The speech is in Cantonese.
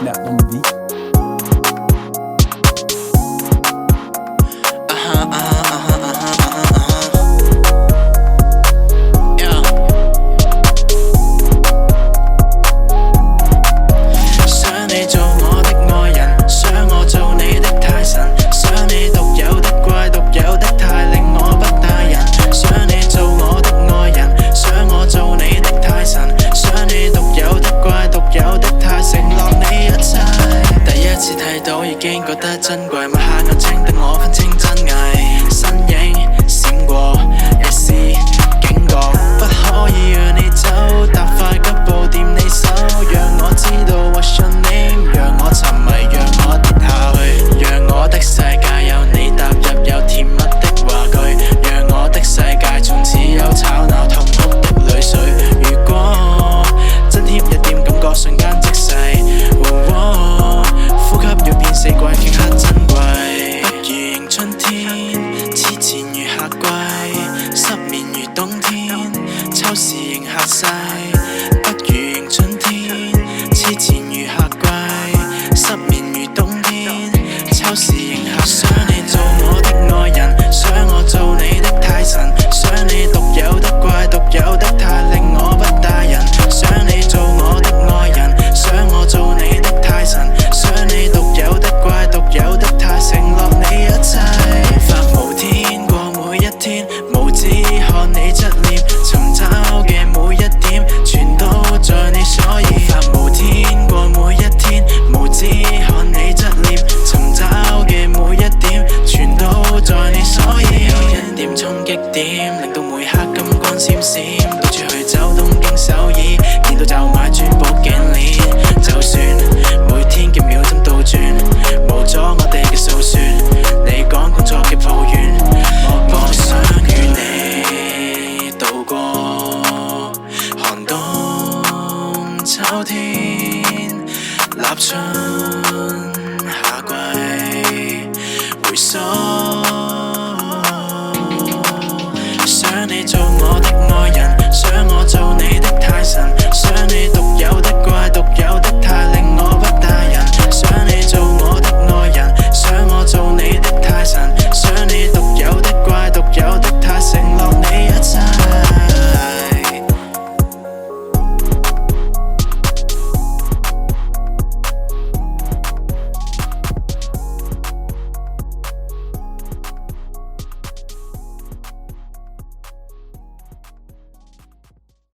snapped on the beat.已經覺得珍貴，抹下眼睛等我分清真偽，身影閃過，亦是警覺，不可以讓你走，踏快腳步掂你手，讓我知道 What's your name， 讓我沉迷，讓我跌下去，讓我的世界有你踏入，有甜蜜的話句，讓我的世界從此有吵鬧痛哭的淚水。如果增添一點感覺，瞬間即逝。呼吸要變四季，頃刻珍貴。不如迎春天，痴纏如夏季，失眠如冬天，秋時迎客世。不如迎春天，痴纏如夏季，失眠如冬天，秋時迎客世。想你做我的愛人，想我做你的太神，想你獨有的怪，獨有的太令我不帶人。想你做我的愛人，想我做你的太神。你獨有的怪，獨有的太，承諾你一切。發無天過每一天，無止看你側臉，尋找嘅每一點，全都在你所以。發無天過每一天，無止看你側臉，尋找嘅每一點，全都在你所以。有一點衝擊點，令到每刻金光閃閃，到處去走東京首爾，見到就買珠寶頸鏈，就算每天嘅秒針倒轉，無阻我哋嘅訴說。你講工作嘅抱怨，我想與你渡過寒冬秋天，立春夏季，回溯。想你做我的愛人，想我做你的太神。